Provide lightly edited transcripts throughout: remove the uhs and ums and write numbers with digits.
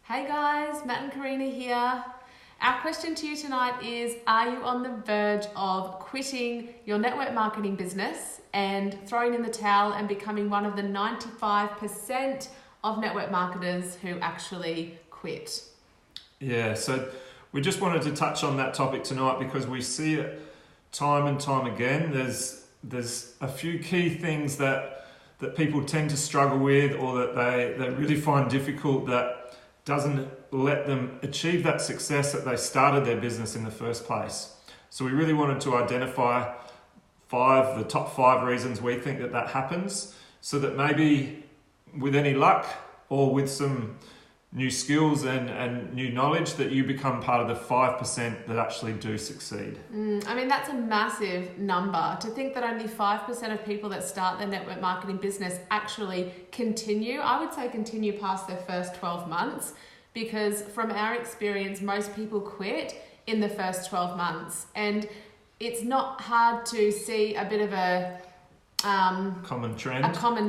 Hey guys, Matt and Karina here. Our question to you tonight is, are you on the verge of quitting your network marketing business and throwing in the towel and becoming one of the 95% of network marketers who actually quit? Yeah, so we just wanted to touch on that topic tonight because we see it time and time again. There's a few key things that people tend to struggle with, or that they really find difficult, that doesn't let them achieve that success that they started their business in the first place. So we really wanted to identify the top five reasons we think that happens, so that maybe with any luck or with some new skills and new knowledge, that you become part of the 5% that actually do succeed. I mean, that's a massive number. To think that only 5% of people that start their network marketing business actually continue. I would say continue past their first 12 months, because from our experience, most people quit in the first 12 months. And it's not hard to see a bit of a common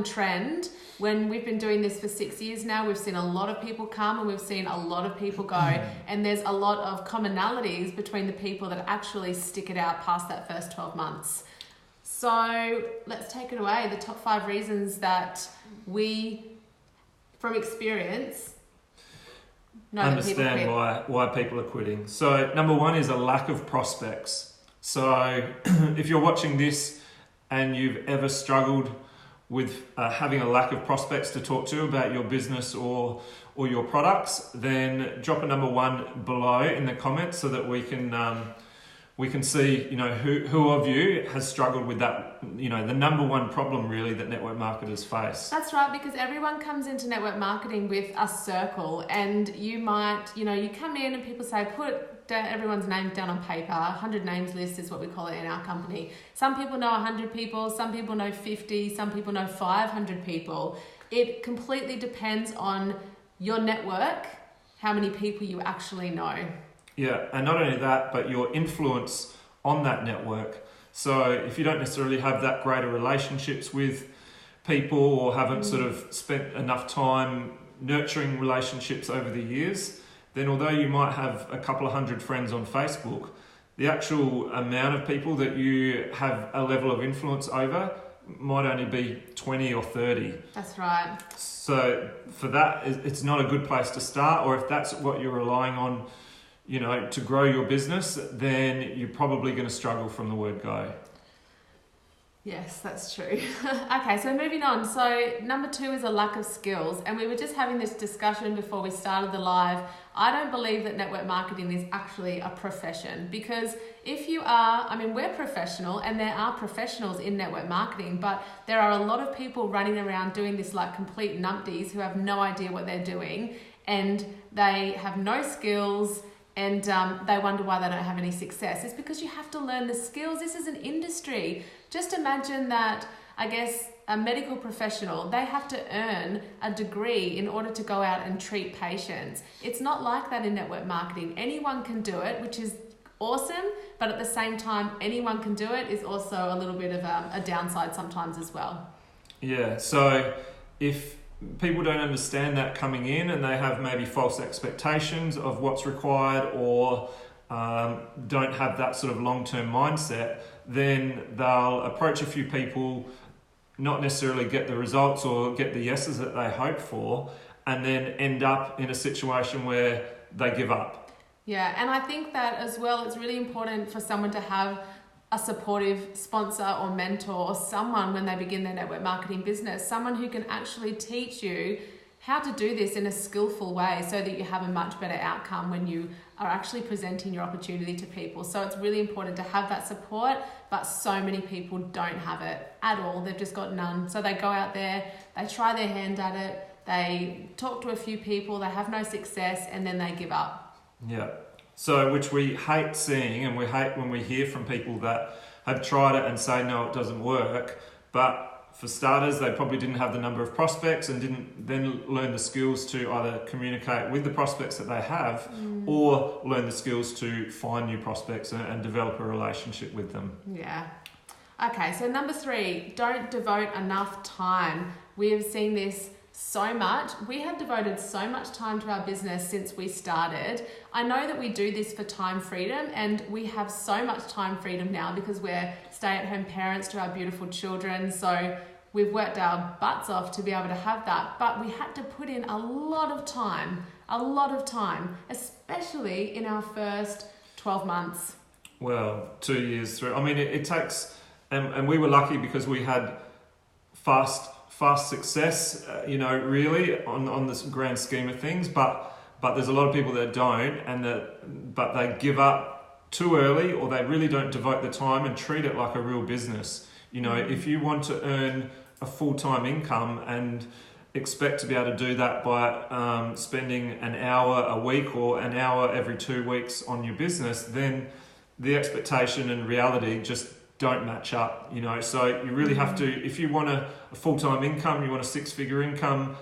trend. When we've been doing this for 6 years now, we've seen a lot of people come and we've seen a lot of people go. And there's a lot of commonalities between the people that actually stick it out past that first 12 months. So let's take it away. The top 5 reasons that we, from experience, know understand that people why people are quitting. So number 1 is a lack of prospects. So if you're watching this and you've ever struggled with having a lack of prospects to talk to about your business or your products, then drop a number 1 below in the comments so that we can see, who of you has struggled with that, the number 1 problem really that network marketers face. That's right, because everyone comes into network marketing with a circle, and you might, you come in and people say, put everyone's name down on paper. 100 names list is what we call it in our company. Some people know 100 people, some people know 50, some people know 500 people. It completely depends on your network, how many people you actually know. Yeah, and not only that, but your influence on that network. So if you don't necessarily have that greater relationships with people, or haven't sort of spent enough time nurturing relationships over the years, then although you might have a couple of hundred friends on Facebook, the actual amount of people that you have a level of influence over might only be 20 or 30. That's right. So for that, it's not a good place to start. Or if that's what you're relying on, to grow your business, then you're probably going to struggle from the word go. Yes, that's true. Okay, so moving on. So number 2 is a lack of skills. And we were just having this discussion before we started the live. I don't believe that network marketing is actually a profession, because if you are, we're professional and there are professionals in network marketing, but there are a lot of people running around doing this like complete numpties who have no idea what they're doing, and they have no skills. And they wonder why they don't have any success. It's because you have to learn the skills. This is an industry. Just imagine that, a medical professional, they have to earn a degree in order to go out and treat patients. It's not like that in network marketing. Anyone can do it, which is awesome, but at the same time, anyone can do it is also a little bit of a downside sometimes as well. Yeah, so if people don't understand that coming in, and they have maybe false expectations of what's required, or don't have that sort of long-term mindset, then they'll approach a few people, not necessarily get the results or get the yeses that they hope for, and then end up in a situation where they give up. Yeah, and I think that as well, it's really important for someone to have a supportive sponsor or mentor, or someone when they begin their network marketing business, someone who can actually teach you how to do this in a skillful way, so that you have a much better outcome when you are actually presenting your opportunity to people. So it's really important to have that support, but so many people don't have it at all. They've just got none. So they go out there, they try their hand at it, they talk to a few people, they have no success, and then they give up. Yeah. So, which we hate seeing, and we hate when we hear from people that have tried it and say, no, it doesn't work. But for starters, they probably didn't have the number of prospects and didn't then learn the skills to either communicate with the prospects that they have, or learn the skills to find new prospects and develop a relationship with them. Yeah. Okay, so number 3, don't devote enough time. We have seen this so much. We have devoted so much time to our business since we started. I know that we do this for time freedom, and we have so much time freedom now because we're stay-at-home parents to our beautiful children. So we've worked our butts off to be able to have that, but we had to put in a lot of time, especially in our first 12 months. Well, 2 years through. I mean, it takes, and we were lucky because we had fast success, really on this grand scheme of things. But there's a lot of people that don't, but they give up too early, or they really don't devote the time and treat it like a real business. If you want to earn a full-time income and expect to be able to do that by spending an hour a week or an hour every 2 weeks on your business, then the expectation and reality just don't match up, So you really have to, if you want a full-time income, you want a six-figure income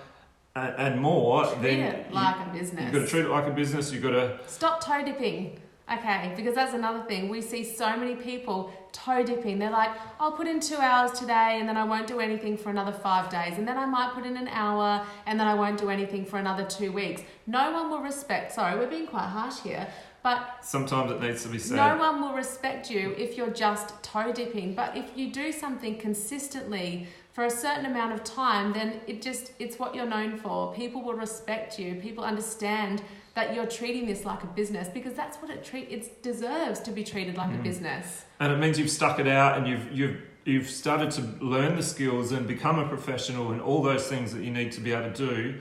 and more, treat it like a business. You've got to treat it like a business. You've got to stop toe dipping. Okay, because that's another thing. We see so many people toe dipping. They're like, I'll put in 2 hours today and then I won't do anything for another 5 days. And then I might put in an hour and then I won't do anything for another 2 weeks. No one will respect, sorry, we're being quite harsh here, but sometimes it needs to be said. No one will respect you if you're just toe dipping. But if you do something consistently for a certain amount of time, then it's what you're known for. People will respect you. People understand that you're treating this like a business, because that's what it deserves to be treated like a business. And it means you've stuck it out, and you've started to learn the skills and become a professional and all those things that you need to be able to do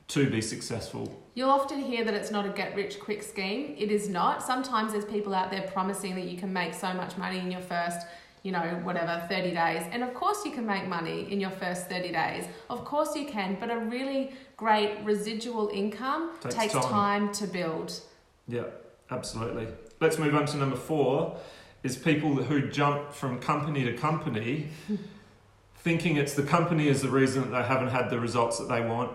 to be successful. You'll often hear that it's not a get-rich-quick scheme. It is not. Sometimes there's people out there promising that you can make so much money in your first 30 days. And of course you can make money in your first 30 days. Of course you can, but a really great residual income takes time to build. Yeah, absolutely. Let's move on to number 4, is people who jump from company to company thinking it's the company is the reason that they haven't had the results that they want.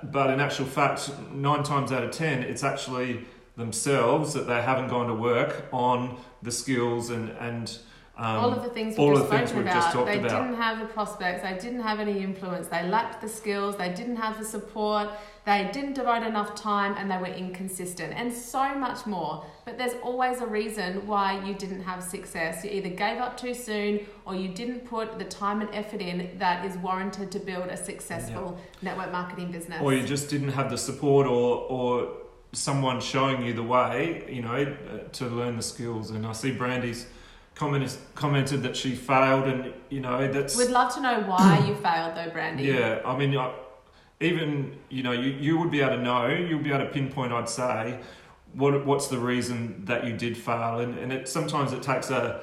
But in actual fact, 9 times out of 10, it's actually themselves that they haven't gone to work on the skills and all of the things we've just talked about. They didn't have the prospects, they didn't have any influence, they lacked the skills, they didn't have the support, they didn't devote enough time, and they were inconsistent, and so much more. But there's always a reason why you didn't have success. You either gave up too soon, or you didn't put the time and effort in that is warranted to build a successful network marketing business. Or you just didn't have the support or someone showing you the way, to learn the skills. And I see Brandy's commented that she failed, and that's... We'd love to know why you failed though, Brandy. Yeah, I mean, even you would be able to know, you'll be able to pinpoint, I'd say, what's the reason that you did fail, and sometimes it takes a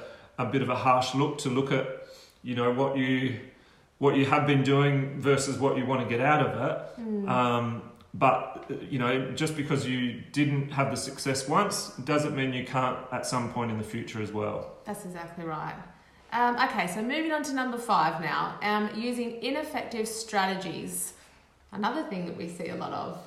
bit of a harsh look to look at what you have been doing versus what you want to get out of it. But just because you didn't have the success once doesn't mean you can't at some point in the future as well. That's exactly right. Okay, so moving on to number 5 now. Using ineffective strategies. Another thing that we see a lot of.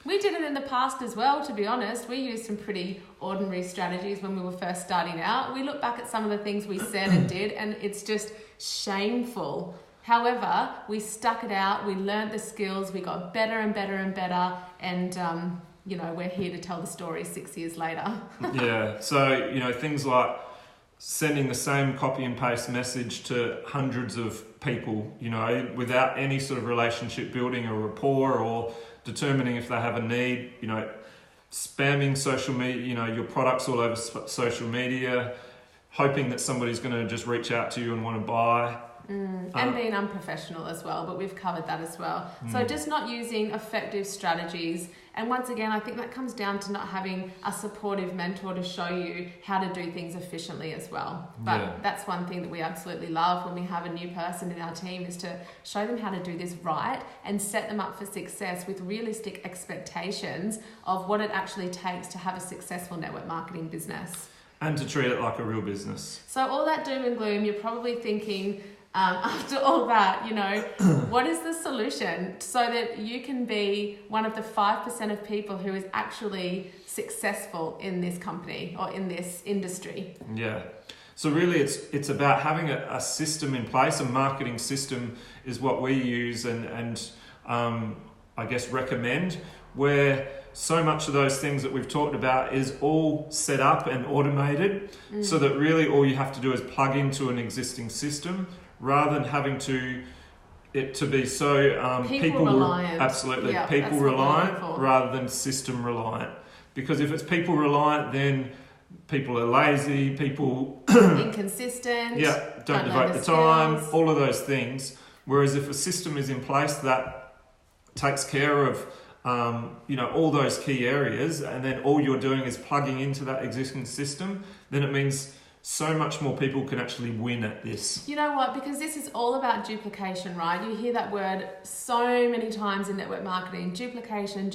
We did it in the past as well, to be honest. We used some pretty ordinary strategies when we were first starting out. We look back at some of the things we said and did, and it's just shameful. However, we stuck it out, we learnt the skills, we got better and better and better, and we're here to tell the story 6 years later. Yeah, so things like sending the same copy and paste message to hundreds of people, without any sort of relationship building or rapport, or determining if they have a need, spamming social media, your products all over social media, hoping that somebody's going to just reach out to you and want to buy. And being unprofessional as well, but we've covered that as well. So just not using effective strategies. And once again, I think that comes down to not having a supportive mentor to show you how to do things efficiently as well. But that's one thing that we absolutely love when we have a new person in our team, is to show them how to do this right and set them up for success with realistic expectations of what it actually takes to have a successful network marketing business. And to treat it like a real business. So all that doom and gloom, you're probably thinking, after all that, what is the solution so that you can be one of the 5% of people who is actually successful in this company or in this industry? Yeah. So really it's about having a system in place. A marketing system is what we use, and I guess, recommend, where so much of those things that we've talked about is all set up and automated, so that really all you have to do is plug into an existing system rather than having it to be so people reliant. Absolutely, yeah, people reliant rather than system reliant. Because if it's people reliant, then people are lazy, people inconsistent, don't devote the time, all of those things. Whereas if a system is in place that takes care of all those key areas, and then all you're doing is plugging into that existing system, then it means so much more people can actually win at this. You know what? Because this is all about duplication, right? You hear that word so many times in network marketing, duplication.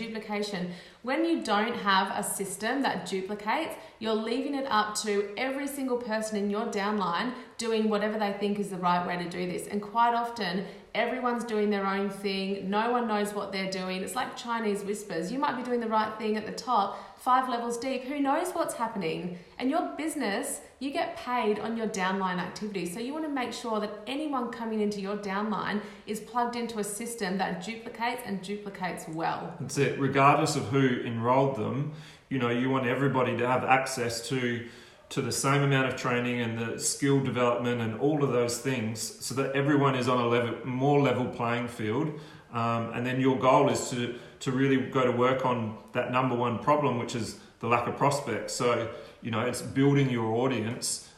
When you don't have a system that duplicates, you're leaving it up to every single person in your downline doing whatever they think is the right way to do this. And quite often, everyone's doing their own thing. No one knows what they're doing. It's like Chinese whispers. You might be doing the right thing at the top, 5 levels deep. Who knows what's happening? And your business, you get paid on your downline activities. So you want to make sure that anyone coming into your downline is plugged into a system that duplicates well. That's it. Regardless of who enrolled them, you want everybody to have access to the same amount of training and the skill development and all of those things, so that everyone is on a more level playing field. And then your goal is to really go to work on that number one problem, which is the lack of prospects. So, it's building your audience,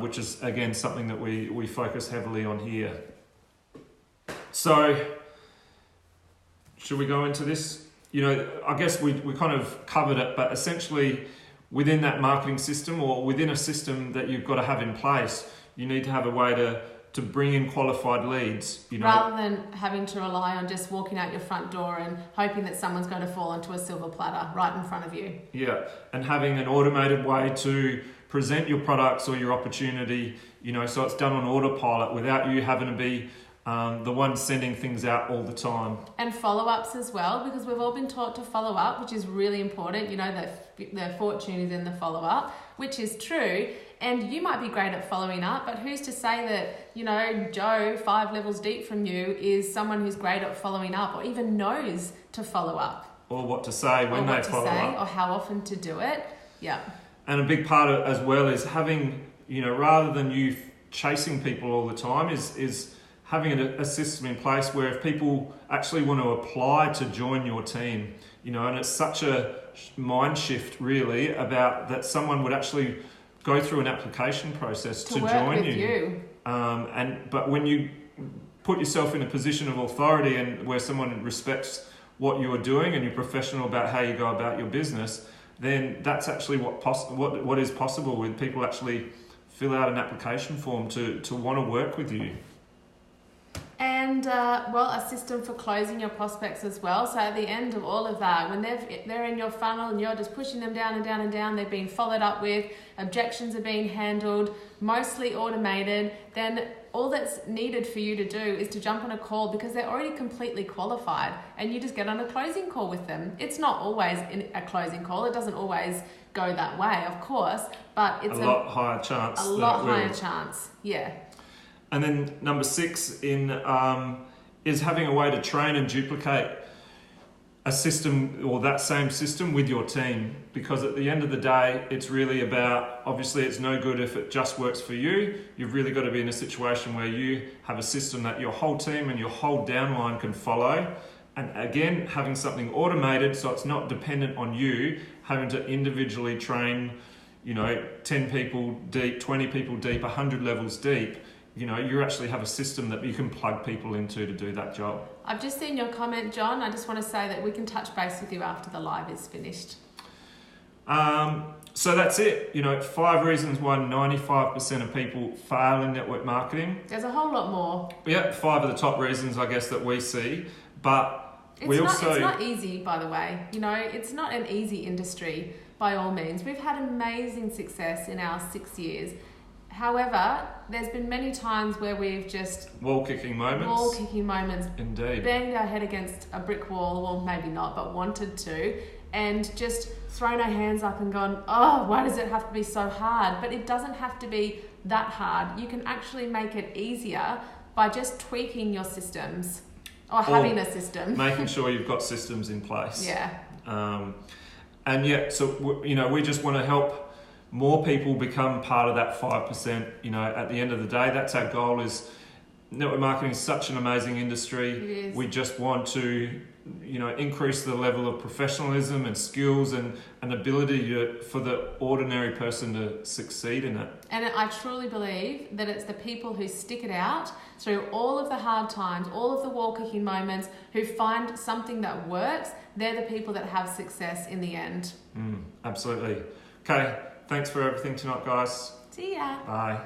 which is, again, something that we focus heavily on here. So, should we go into this? I guess we kind of covered it, but essentially within that marketing system, or within a system that you've got to have in place, you need to have a way to bring in qualified leads. Rather than having to rely on just walking out your front door and hoping that someone's going to fall onto a silver platter right in front of you. Yeah, and having an automated way to present your products or your opportunity, so it's done on autopilot without you having to be the one sending things out all the time. And follow-ups as well, because we've all been taught to follow up, which is really important. The fortune is in the follow-up, which is true. And you might be great at following up, but who's to say that, Joe, 5 levels deep from you, is someone who's great at following up, or even knows to follow up. Or what to say when they follow up. Or how often to do it. Yeah. And a big part of it as well is having, rather than you chasing people all the time, is having a system in place where if people actually want to apply to join your team, and it's such a mind shift really about that someone would actually go through an application process to join you. But when you put yourself in a position of authority and where someone respects what you are doing and you're professional about how you go about your business, then that's actually what is possible when people actually fill out an application form to want to work with you. And, a system for closing your prospects as well. So at the end of all of that, when they're in your funnel and you're just pushing them down and down and down, they're being followed up with, objections are being handled, mostly automated, then all that's needed for you to do is to jump on a call, because they're already completely qualified, and you just get on a closing call with them. It's not always a closing call. It doesn't always go that way, of course, but it's a lot higher chance. A lot higher chance, yeah. And then number 6 is having a way to train and duplicate a system, or that same system, with your team. Because at the end of the day, it's really about, obviously it's no good if it just works for you. You've really got to be in a situation where you have a system that your whole team and your whole downline can follow. And again, having something automated so it's not dependent on you having to individually train, 10 people deep, 20 people deep, 100 levels deep. You actually have a system that you can plug people into to do that job. I've just seen your comment, John. I just want to say that we can touch base with you after the live is finished. So that's it. 5 reasons why 95% of people fail in network marketing. There's a whole lot more. Yeah, 5 of the top reasons, I guess, that we see. But it's not easy, by the way. It's not an easy industry by all means. We've had amazing success in our 6 years. However, there's been many times where we've just... Wall-kicking moments. Indeed. Banged our head against a brick wall, well, maybe not, but wanted to, and just thrown our hands up and gone, oh, why does it have to be so hard? But it doesn't have to be that hard. You can actually make it easier by just tweaking your systems. Or having a system. Making sure you've got systems in place. Yeah. And yeah, so, you know, we just want to help more people become part of that 5%. You know, at the end of the day, that's our goal. Is network marketing is such an amazing industry. It is. We just want to, you know, increase the level of professionalism and skills and ability for the ordinary person to succeed in it. And I truly believe that it's the people who stick it out through all of the hard times, all of the wall-kicking moments, who find something that works. They're the people that have success in the end. Absolutely. Okay, thanks for everything tonight, guys. See ya. Bye.